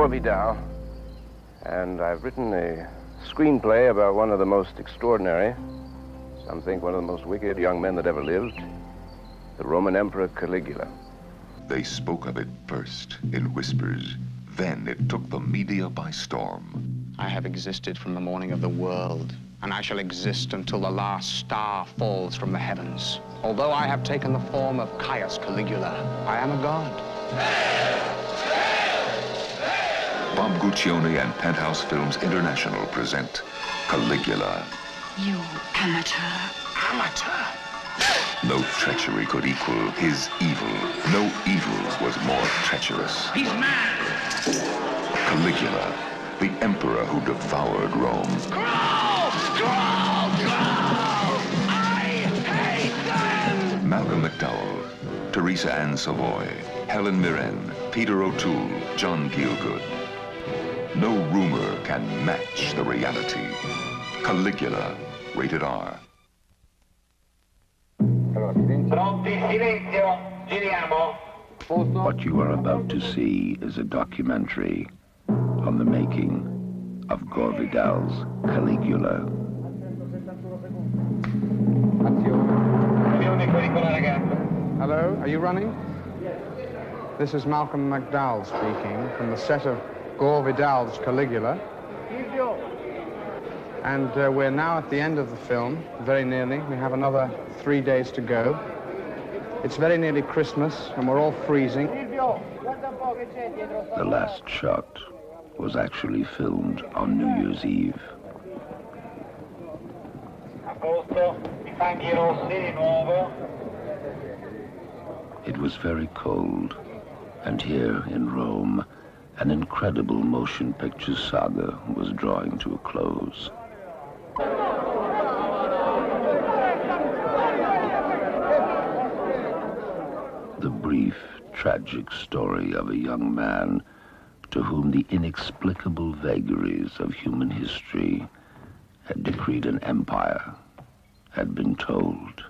Gore Vidal, and I've written a screenplay about one of the most extraordinary, some think one of the most wicked young men that ever lived, the Roman Emperor Caligula. They spoke of it first in whispers. Then it took the media by storm. I have existed from the morning of the world, and I shall exist until the last star falls from the heavens. Although I have taken the form of Caius Caligula, I am a god. Bob Guccione and Penthouse Films International present Caligula. You amateur. Amateur. No treachery could equal his evil. No evil was more treacherous. He's mad! Caligula, the emperor who devoured Rome. Growl! Growl! Growl! I hate them! Malcolm McDowell, Teresa Ann Savoy, Helen Mirren, Peter O'Toole, John Gielgud. No rumor can match the reality. Caligula, rated R. What you are about to see is a documentary on the making of Gore Vidal's Caligula. Hello, are you running? This is Malcolm McDowell speaking from the set of Gore Vidal's Caligula. And we're now at the end of the film, very nearly. We have another 3 days to go. It's very nearly Christmas, and we're all freezing. The last shot was actually filmed on New Year's Eve. It was very cold, and here in Rome, an incredible motion picture saga was drawing to a close. The brief, tragic story of a young man to whom the inexplicable vagaries of human history had decreed an empire had been told.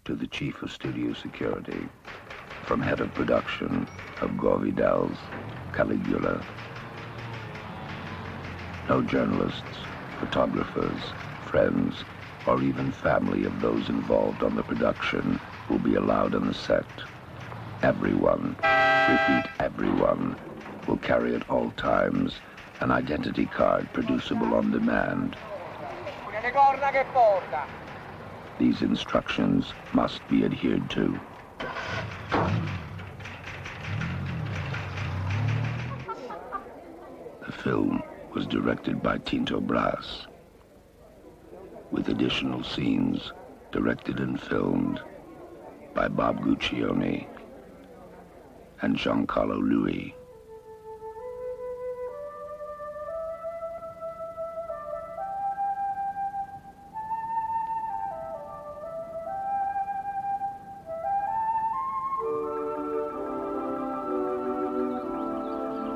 To the chief of studio security, from head of production of Gore Vidal's Caligula. No journalists, photographers, friends, or even family of those involved on the production will be allowed on the set. Everyone, repeat, everyone, will carry at all times an identity card producible on demand. These instructions must be adhered to. The film was directed by Tinto Brass, with additional scenes directed and filmed by Bob Guccione and Giancarlo Louis.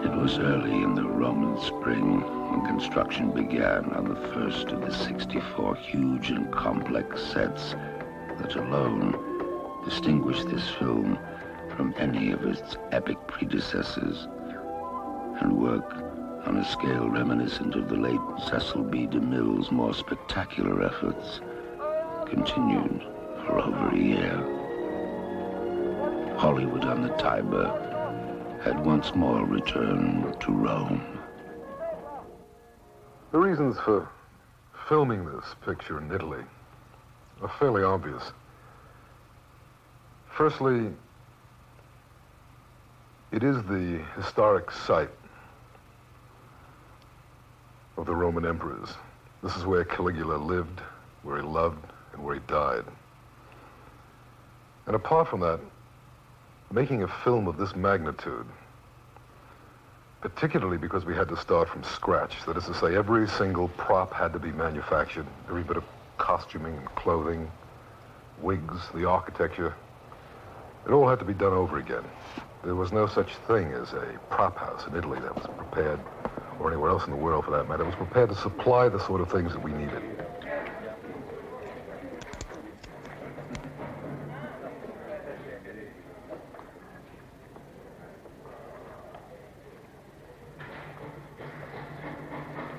It was early in the Roman spring when construction began on the first of the 64 huge and complex sets that alone distinguished this film from any of its epic predecessors, and work on a scale reminiscent of the late Cecil B. DeMille's more spectacular efforts continued for over a year. Hollywood on the Tiber had once more returned to Rome. The reasons for filming this picture in Italy are fairly obvious. Firstly, it is the historic site of the Roman emperors. This is where Caligula lived, where he loved, and where he died. And apart from that, making a film of this magnitude, particularly because we had to start from scratch, that is to say, every single prop had to be manufactured, every bit of costuming and clothing, wigs, the architecture, it all had to be done over again. There was no such thing as a prop house in Italy that was prepared, or anywhere else in the world for that matter, was prepared to supply the sort of things that we needed.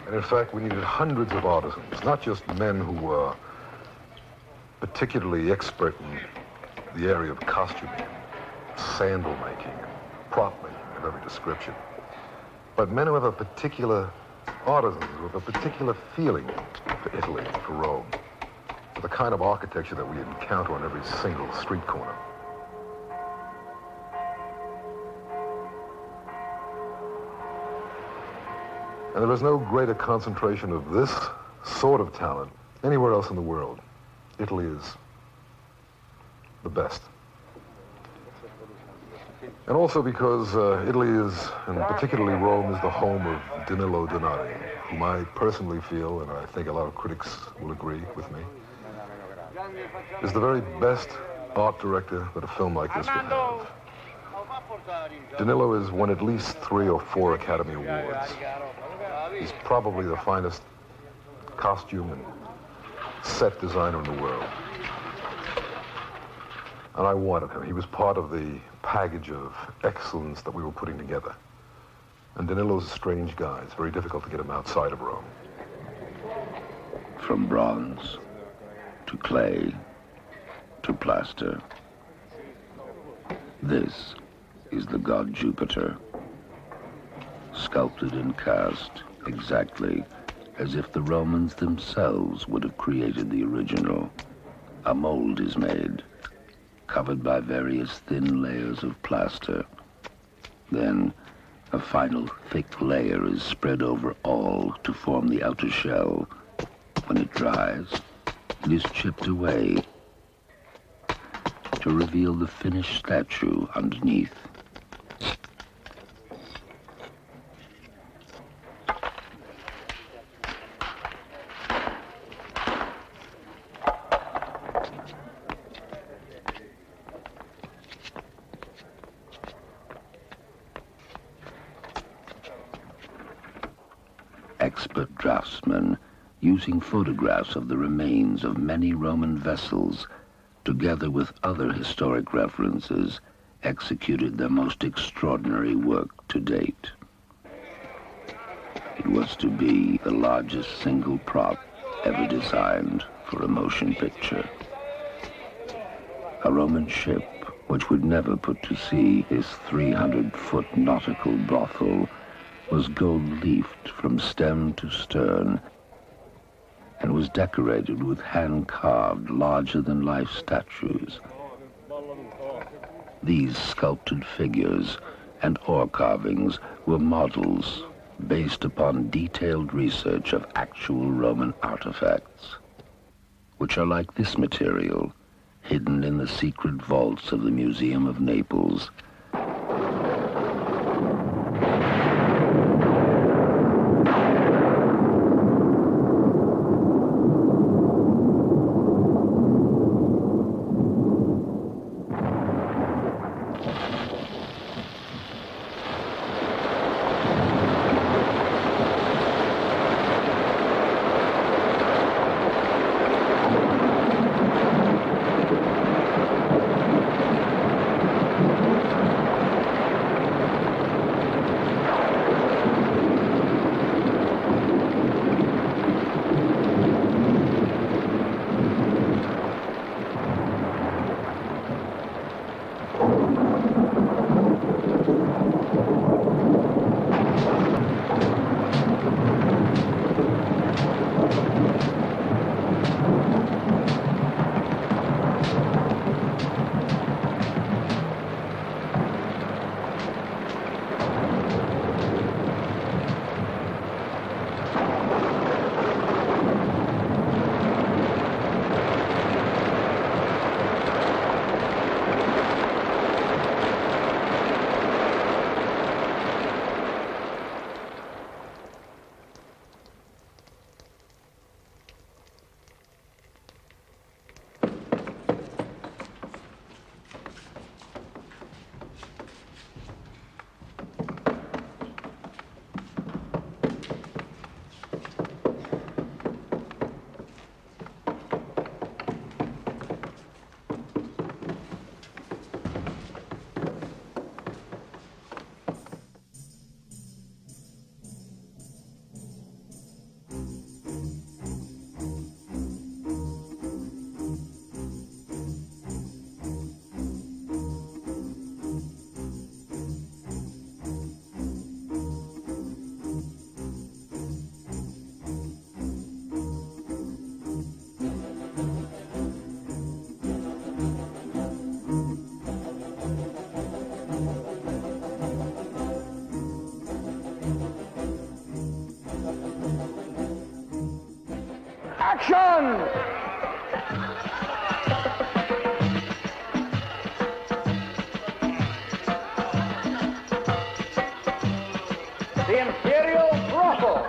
And in fact, we needed hundreds of artisans, not just men who were particularly expert in the area of costuming, sandal making, prop making of every description, but men who have a particular artisans with a particular feeling for Italy, for Rome, for the kind of architecture that we encounter on every single street corner. And there is no greater concentration of this sort of talent anywhere else in the world. Italy is the best. And also because Italy is, and particularly Rome, is the home of Danilo Donati, whom I personally feel, and I think a lot of critics will agree with me, is the very best art director that a film like this could have. Danilo has won at least 3 or 4 Academy Awards. He's probably the finest costume and set designer in the world. And I wanted him. He was part of the package of excellence that we were putting together. And Danilo's a strange guy. It's very difficult to get him outside of Rome. From bronze to clay to plaster, this is the god Jupiter, sculpted and cast exactly as if the Romans themselves would have created the original. A mold is made, covered by various thin layers of plaster. Then a final thick layer is spread over all to form the outer shell. When it dries, it is chipped away to reveal the finished statue underneath. Expert draftsmen, using photographs of the remains of many Roman vessels, together with other historic references, executed their most extraordinary work to date. It was to be the largest single prop ever designed for a motion picture. A Roman ship which would never put to sea his 300-foot nautical brothel was gold-leafed from stem to stern and was decorated with hand-carved, larger-than-life statues. These sculpted figures and ore carvings were models based upon detailed research of actual Roman artifacts, which are like this material, hidden in the secret vaults of the Museum of Naples. Action! The Imperial Brothel.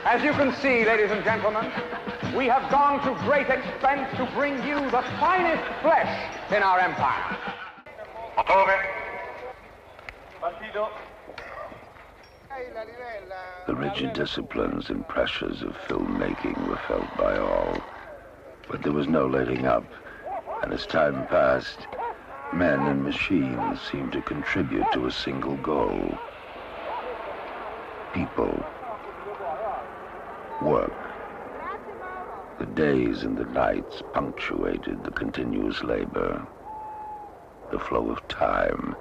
As you can see, ladies and gentlemen, we have gone to great expense to bring you the finest flesh in our empire. The rigid disciplines and pressures of filmmaking were felt by all, but there was no letting up, and as time passed, men and machines seemed to contribute to a single goal. People. Work. The days and the nights punctuated the continuous labor, the flow of time,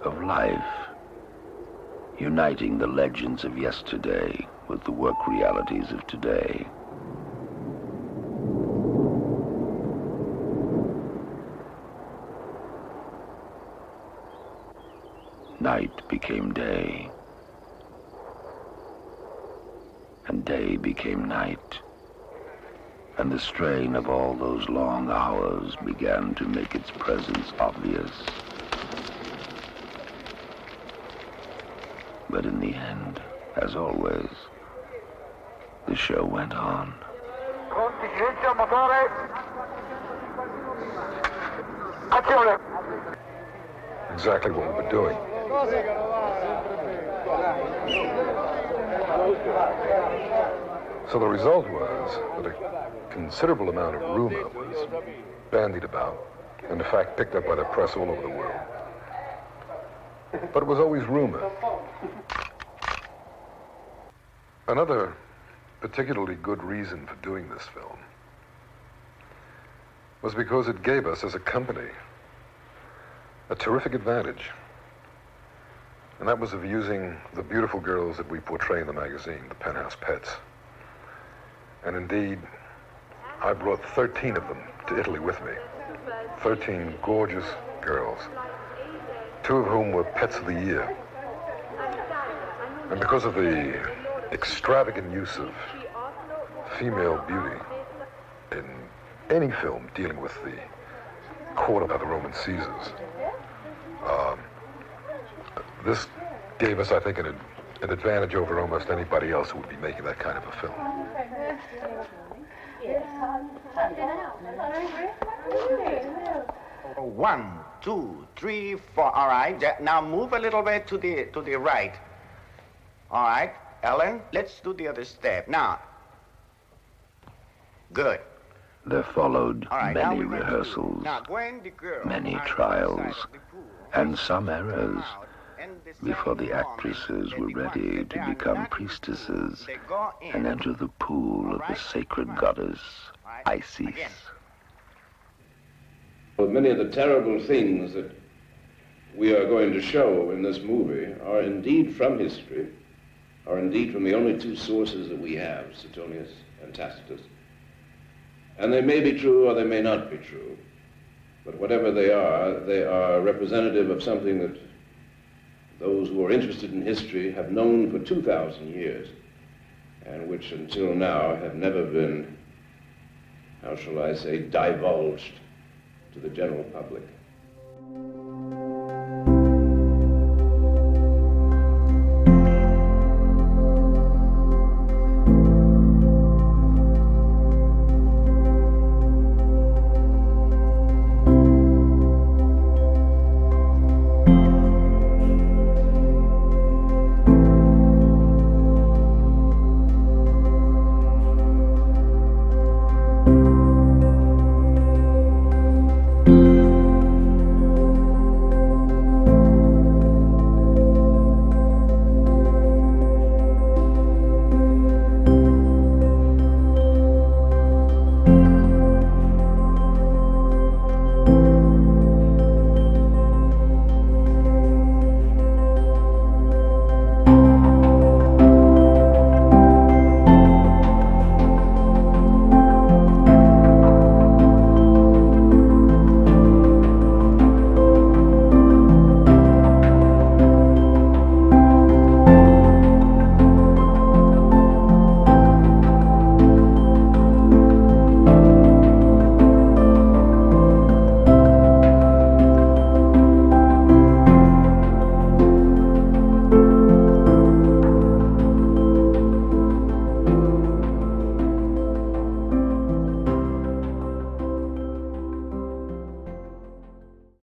of life, uniting the legends of yesterday with the work realities of today. Night became day, and day became night, and the strain of all those long hours began to make its presence obvious. But in the end, as always, the show went on. Exactly what we were doing. So the result was that a considerable amount of rumor was bandied about, and in fact picked up by the press all over the world. But it was always rumor. Another particularly good reason for doing this film was because it gave us, as a company, a terrific advantage. And that was of using the beautiful girls that we portray in the magazine, the Penthouse Pets. And indeed, I brought 13 of them to Italy with me. 13 gorgeous girls, 2 of whom were Pets of the Year. And because of the extravagant use of female beauty in any film dealing with the court of the Roman Caesars, this gave us, I think, an advantage over almost anybody else who would be making that kind of a film. 1, 2, 3, 4. All right. Now move a little bit to the right. All right, Ellen. Let's do the other step now. Good. There followed Right, many rehearsals, many trials, and some errors before the actresses were ready to become priestesses and enter the pool of the sacred goddess, Isis. Well, many of the terrible things that we are going to show in this movie are indeed from history, are indeed from the only 2 sources that we have, Suetonius and Tacitus. And they may be true or they may not be true. But whatever they are representative of something that those who are interested in history have known for 2,000 years, and which until now have never been, how shall I say, divulged to the general public.